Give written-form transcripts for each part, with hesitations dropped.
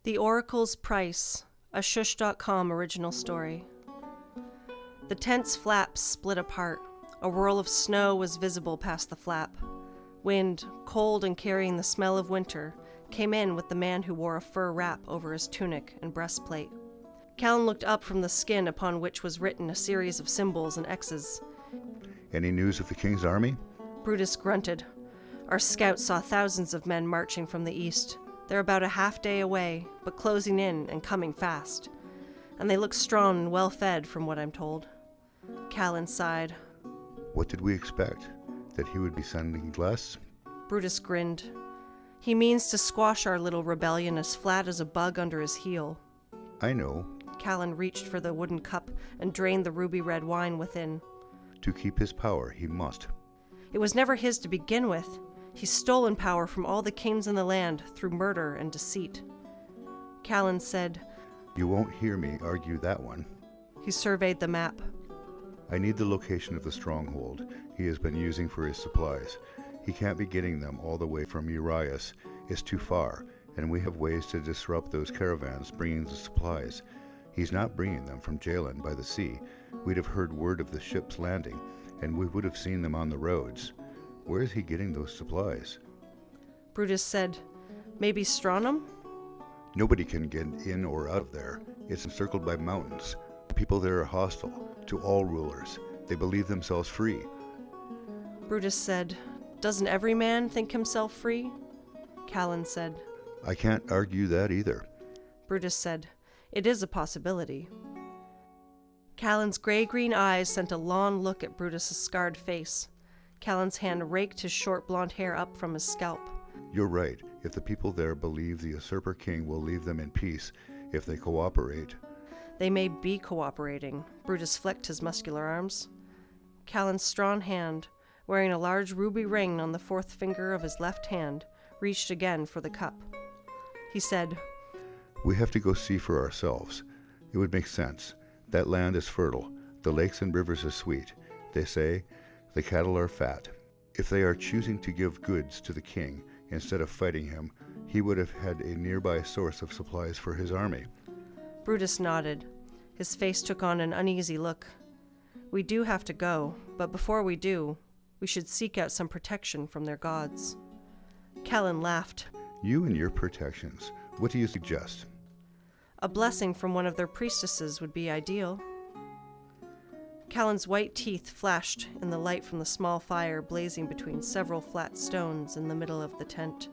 The Oracle's Price, a Shush.com original story. The tent's flaps split apart. A whirl of snow was visible past the flap. Wind, cold and carrying the smell of winter, came in with the man who wore a fur wrap over his tunic and breastplate. Kallen looked up from the skin upon which was written a series of symbols and X's. Any news of the king's army? Brutus grunted. Our scouts saw thousands of men marching from the east. They're about a half day away, but closing in and coming fast. And they look strong and well-fed, from what I'm told. Kallen sighed. What did we expect? That he would be sending less? Brutus grinned. He means to squash our little rebellion as flat as a bug under his heel. I know. Kallen reached for the wooden cup and drained the ruby-red wine within. To keep his power, he must. It was never his to begin with. He's stolen power from all the kings in the land through murder and deceit. Kallen said, You won't hear me argue that one. He surveyed the map. I need the location of the stronghold he has been using for his supplies. He can't be getting them all the way from Urias. It's too far, and we have ways to disrupt those caravans bringing the supplies. He's not bringing them from Jalen by the sea. We'd have heard word of the ships landing, and we would have seen them on the roads. Where is he getting those supplies? Brutus said, Maybe Stron? Nobody can get in or out of there. It's encircled by mountains. The people there are hostile to all rulers. They believe themselves free. Brutus said, Doesn't every man think himself free? Kallen said, I can't argue that either. Brutus said, It is a possibility. Kallen's gray-green eyes sent a long look at Brutus's scarred face. Kallen's hand raked his short blonde hair up from his scalp. You're right. If the people there believe the usurper king will leave them in peace if they cooperate. They may be cooperating. Brutus flicked his muscular arms. Kallen's strong hand, wearing a large ruby ring on the fourth finger of his left hand, reached again for the cup. He said, We have to go see for ourselves. It would make sense. That land is fertile. The lakes and rivers are sweet. They say the cattle are fat. If they are choosing to give goods to the king instead of fighting him, he would have had a nearby source of supplies for his army. Brutus nodded. His face took on an uneasy look. We do have to go, but before we do, we should seek out some protection from their gods. Kallen laughed. You and your protections. What do you suggest? A blessing from one of their priestesses would be ideal. Kallen's white teeth flashed in the light from the small fire blazing between several flat stones in the middle of the tent.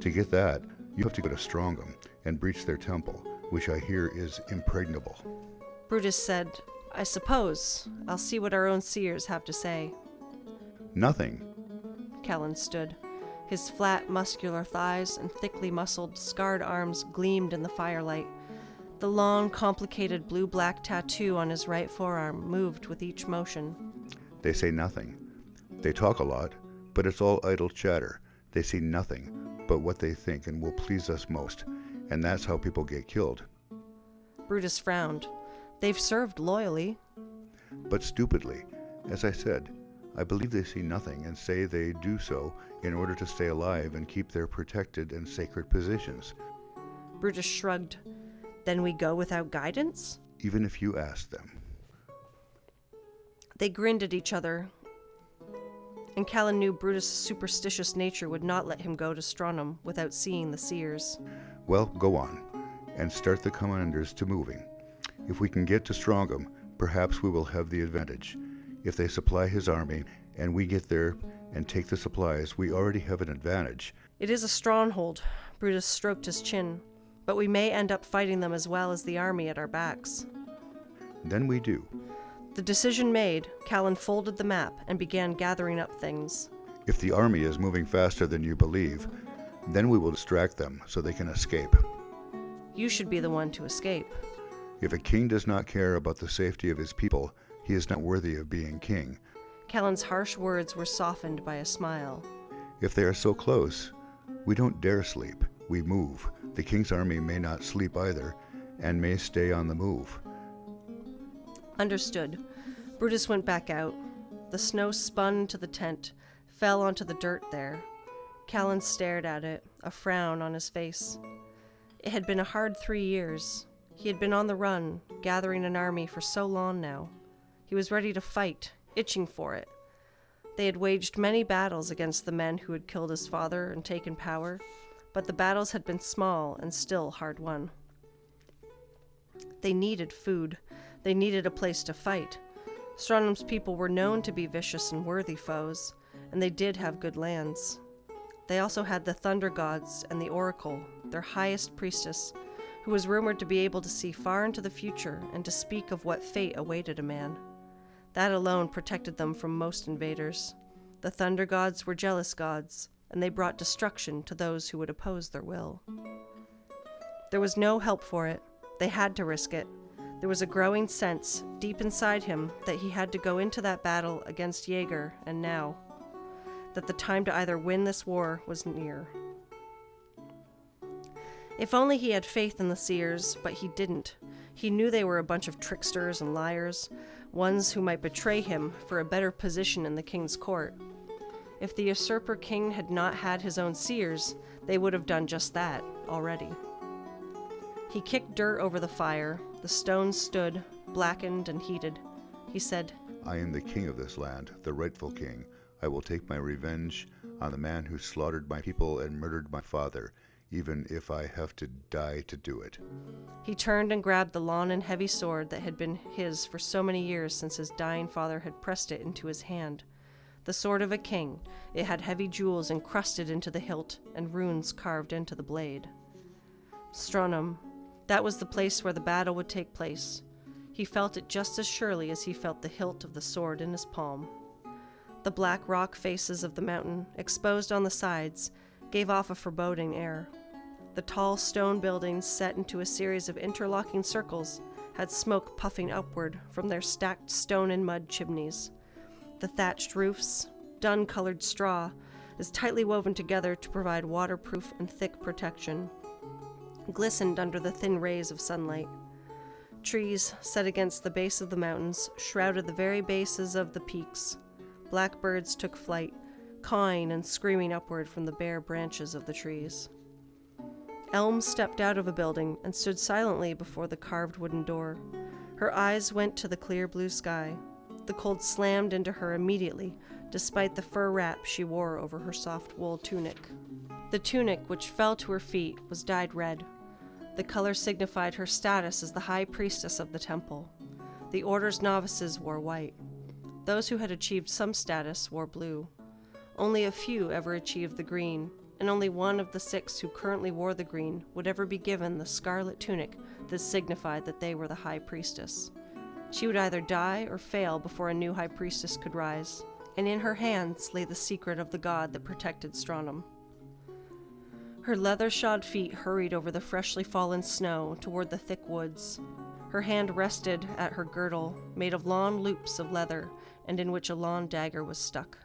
To get that, you have to go to Strongum and breach their temple, which I hear is impregnable. Brutus said, I suppose. I'll see what our own seers have to say. Nothing. Kallen stood. His flat, muscular thighs and thickly muscled, scarred arms gleamed in the firelight. The long, complicated blue-black tattoo on his right forearm moved with each motion. They say nothing. They talk a lot, but it's all idle chatter. They see nothing but what they think and will please us most, and that's how people get killed. Brutus frowned. They've served loyally. But stupidly. As I said, I believe they see nothing and say they do so in order to stay alive and keep their protected and sacred positions. Brutus shrugged. Then we go without guidance? Even if you ask them. They grinned at each other, and Kallen knew Brutus' superstitious nature would not let him go to Stronum without seeing the seers. Well, go on, and start the commanders to moving. If we can get to Strongum, perhaps we will have the advantage. If they supply his army, and we get there and take the supplies, we already have an advantage. It is a stronghold. Brutus stroked his chin. But we may end up fighting them as well as the army at our backs. Then we do. The decision made, Kallen folded the map and began gathering up things. If the army is moving faster than you believe, then we will distract them so they can escape. You should be the one to escape. If a king does not care about the safety of his people, he is not worthy of being king. Kallen's harsh words were softened by a smile. If they are so close, we don't dare sleep. We move. The king's army may not sleep either, and may stay on the move. Understood. Brutus went back out. The snow spun to the tent, fell onto the dirt there. Kallen stared at it, a frown on his face. It had been a hard 3 years. He had been on the run, gathering an army for so long now. He was ready to fight, itching for it. They had waged many battles against the men who had killed his father and taken power, but the battles had been small and still hard won. They needed food. They needed a place to fight. Stronum's people were known to be vicious and worthy foes, and they did have good lands. They also had the thunder gods and the Oracle, their highest priestess, who was rumored to be able to see far into the future and to speak of what fate awaited a man. That alone protected them from most invaders. The thunder gods were jealous gods, and they brought destruction to those who would oppose their will. There was no help for it. They had to risk it. There was a growing sense, deep inside him, that he had to go into that battle against Jaeger, and now, that the time to either win this war was near. If only he had faith in the seers, but he didn't. He knew they were a bunch of tricksters and liars, ones who might betray him for a better position in the king's court. If the usurper king had not had his own seers, they would have done just that already. He kicked dirt over the fire. The stones stood, blackened and heated. He said, I am the king of this land, the rightful king. I will take my revenge on the man who slaughtered my people and murdered my father, even if I have to die to do it. He turned and grabbed the long and heavy sword that had been his for so many years since his dying father had pressed it into his hand. The sword of a king. It had heavy jewels encrusted into the hilt and runes carved into the blade. Stronum. That was the place where the battle would take place. He felt it just as surely as he felt the hilt of the sword in his palm. The black rock faces of the mountain, exposed on the sides, gave off a foreboding air. The tall stone buildings, set into a series of interlocking circles, had smoke puffing upward from their stacked stone and mud chimneys. The thatched roofs, dun-colored straw, is tightly woven together to provide waterproof and thick protection, glistened under the thin rays of sunlight. Trees, set against the base of the mountains, shrouded the very bases of the peaks. Blackbirds took flight, cawing and screaming upward from the bare branches of the trees. Elm stepped out of a building and stood silently before the carved wooden door. Her eyes went to the clear blue sky. The cold slammed into her immediately, despite the fur wrap she wore over her soft wool tunic. The tunic, which fell to her feet, was dyed red. The color signified her status as the High Priestess of the temple. The order's novices wore white. Those who had achieved some status wore blue. Only a few ever achieved the green, and only one of the 6 who currently wore the green would ever be given the scarlet tunic that signified that they were the High Priestess. She would either die or fail before a new High Priestess could rise, and in her hands lay the secret of the god that protected Stronum. Her leather-shod feet hurried over the freshly fallen snow toward the thick woods. Her hand rested at her girdle, made of long loops of leather, and in which a long dagger was stuck.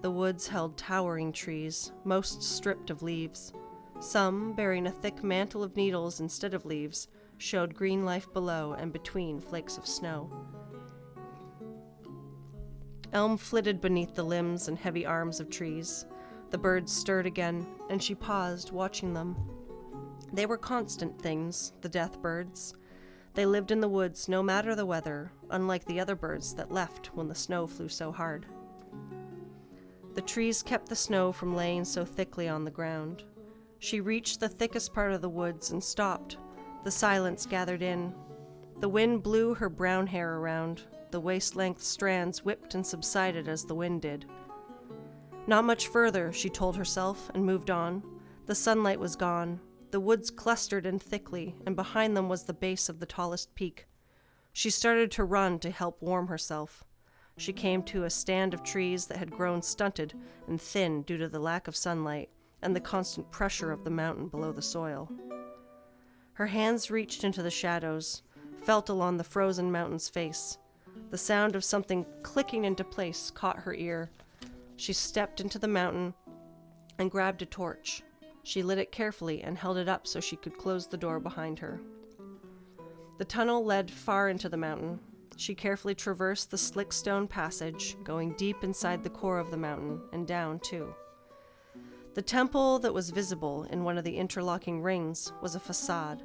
The woods held towering trees, most stripped of leaves. Some, bearing a thick mantle of needles instead of leaves, showed green life below and between flakes of snow. Elm flitted beneath the limbs and heavy arms of trees. The birds stirred again, and she paused, watching them. They were constant things, the death birds. They lived in the woods no matter the weather, unlike the other birds that left when the snow flew so hard. The trees kept the snow from laying so thickly on the ground. She reached the thickest part of the woods and stopped. The silence gathered in. The wind blew her brown hair around. The waist-length strands whipped and subsided as the wind did. Not much further, she told herself, and moved on. The sunlight was gone. The woods clustered in thickly, and behind them was the base of the tallest peak. She started to run to help warm herself. She came to a stand of trees that had grown stunted and thin due to the lack of sunlight and the constant pressure of the mountain below the soil. Her hands reached into the shadows, felt along the frozen mountain's face. The sound of something clicking into place caught her ear. She stepped into the mountain and grabbed a torch. She lit it carefully and held it up so she could close the door behind her. The tunnel led far into the mountain. She carefully traversed the slick stone passage, going deep inside the core of the mountain and down, too. The temple that was visible in one of the interlocking rings was a facade.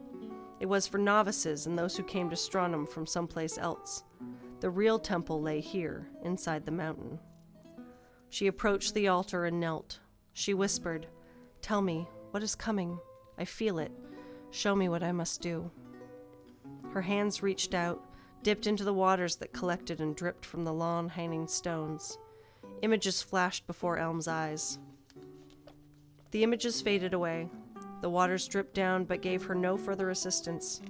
It was for novices and those who came to Stron from someplace else. The real temple lay here, inside the mountain. She approached the altar and knelt. She whispered, "Tell me, what is coming? I feel it. Show me what I must do." Her hands reached out, dipped into the waters that collected and dripped from the long hanging stones. Images flashed before Elm's eyes. The images faded away. The waters dripped down but gave her no further assistance.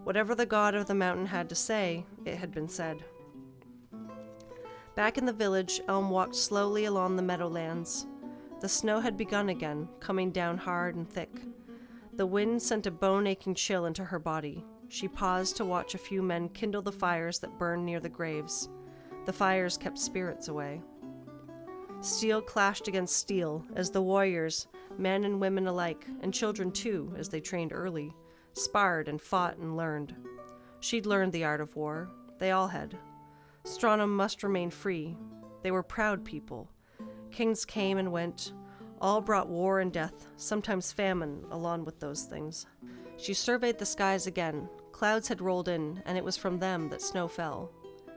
Whatever the god of the mountain had to say, it had been said. Back in the village, Elm walked slowly along the meadowlands. The snow had begun again, coming down hard and thick. The wind sent a bone-aching chill into her body. She paused to watch a few men kindle the fires that burned near the graves. The fires kept spirits away. Steel clashed against steel as the warriors, men and women alike, and children too, as they trained early, sparred and fought and learned. She'd learned the art of war. They all had. Stron must remain free. They were proud people. Kings came and went. All brought war and death, sometimes famine, along with those things. She surveyed the skies again. Clouds had rolled in, and it was from them that snow fell.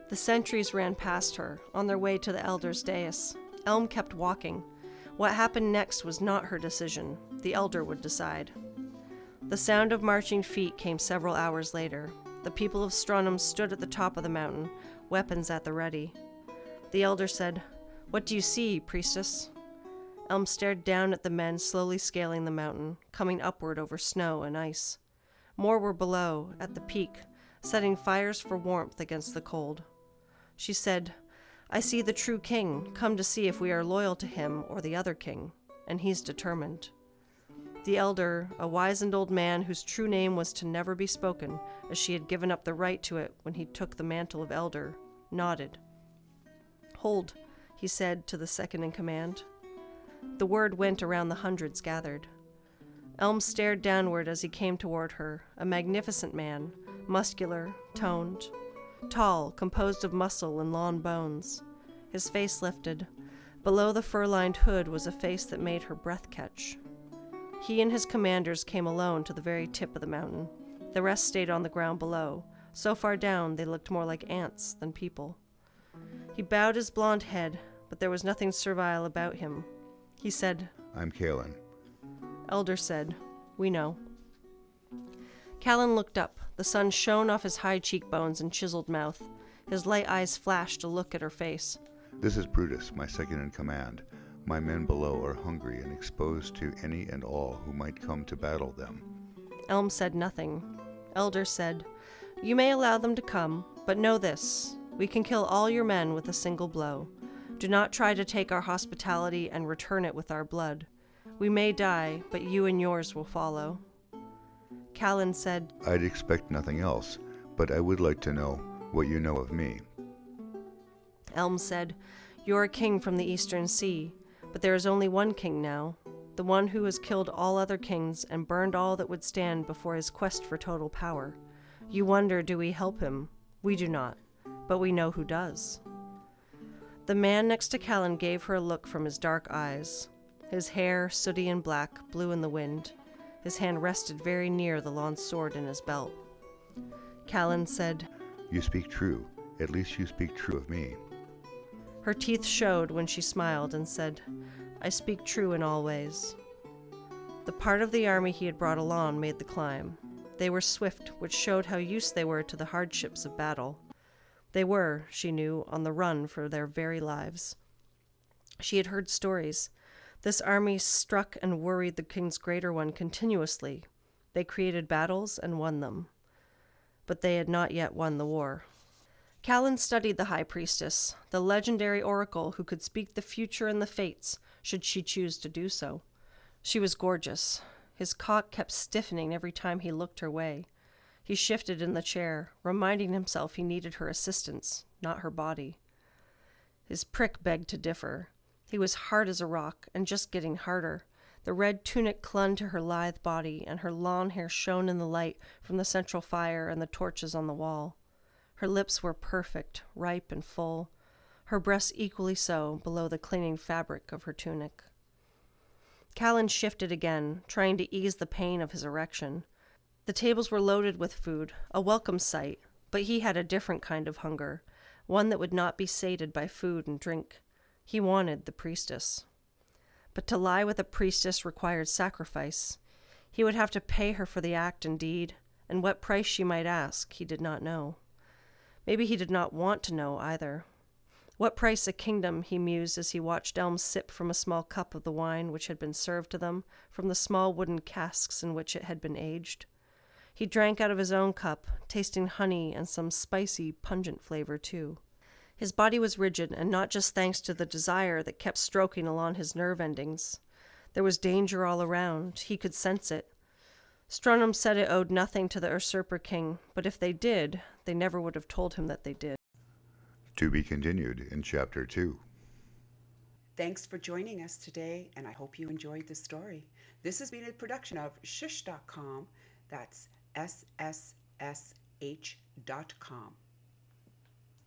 The sentries ran past her, on their way to the elder's dais. Elm kept walking. What happened next was not her decision. The elder would decide. The sound of marching feet came several hours later. The people of Stron stood at the top of the mountain, weapons at the ready. The elder said, "What do you see, priestess?" Elm stared down at the men slowly scaling the mountain, coming upward over snow and ice. More were below, at the peak, setting fires for warmth against the cold. She said, "I see the true king, come to see if we are loyal to him or the other king, and he's determined." The elder, a wizened old man whose true name was to never be spoken, as she had given up the right to it when he took the mantle of elder, nodded. "Hold," he said to the second in command. The word went around the hundreds gathered. Elm stared downward as he came toward her, a magnificent man, muscular, toned, tall, composed of muscle and long bones. His face lifted. Below the fur-lined hood was a face that made her breath catch. He and his commanders came alone to the very tip of the mountain. The rest stayed on the ground below. So far down, they looked more like ants than people. He bowed his blond head, but there was nothing servile about him. He said, "I'm Kallen." Elder said, "We know." Kallen looked up. The sun shone off his high cheekbones and chiseled mouth. His light eyes flashed to look at her face. "This is Brutus, my second in command. My men below are hungry and exposed to any and all who might come to battle them." Elm said nothing. Elder said, "You may allow them to come, but know this. We can kill all your men with a single blow. Do not try to take our hospitality and return it with our blood. We may die, but you and yours will follow." Kallen said, "I'd expect nothing else, but I would like to know what you know of me." Elm said, "You're a king from the Eastern Sea, but there is only one king now, the one who has killed all other kings and burned all that would stand before his quest for total power. You wonder, do we help him? We do not, but we know who does." The man next to Kallen gave her a look from his dark eyes. His hair, sooty and black, blew in the wind. His hand rested very near the long sword in his belt. Kallen said, "You speak true. At least you speak true of me." Her teeth showed when she smiled and said, "I speak true in all ways." The part of the army he had brought along made the climb. They were swift, which showed how used they were to the hardships of battle. They were, she knew, on the run for their very lives. She had heard stories. This army struck and worried the king's greater one continuously. They created battles and won them. But they had not yet won the war. Kallen studied the High Priestess, the legendary oracle who could speak the future and the fates, should she choose to do so. She was gorgeous. His cock kept stiffening every time he looked her way. He shifted in the chair, reminding himself he needed her assistance, not her body. His prick begged to differ. He was hard as a rock, and just getting harder. The red tunic clung to her lithe body, and her long hair shone in the light from the central fire and the torches on the wall. Her lips were perfect, ripe and full, her breasts equally so below the clinging fabric of her tunic. Kallen shifted again, trying to ease the pain of his erection. The tables were loaded with food, a welcome sight, but he had a different kind of hunger, one that would not be sated by food and drink. He wanted the priestess. But to lie with a priestess required sacrifice. He would have to pay her for the act indeed, and what price she might ask, he did not know. Maybe he did not want to know either. What price a kingdom, he mused as he watched Elm sip from a small cup of the wine which had been served to them from the small wooden casks in which it had been aged. He drank out of his own cup, tasting honey and some spicy, pungent flavor too. His body was rigid, and not just thanks to the desire that kept stroking along his nerve endings. There was danger all around. He could sense it. Stron said it owed nothing to the usurper king, but if they did, they never would have told him that they did. To be continued in Chapter 2. Thanks for joining us today, and I hope you enjoyed the story. This has been a production of shush.com. That's SSSH.com.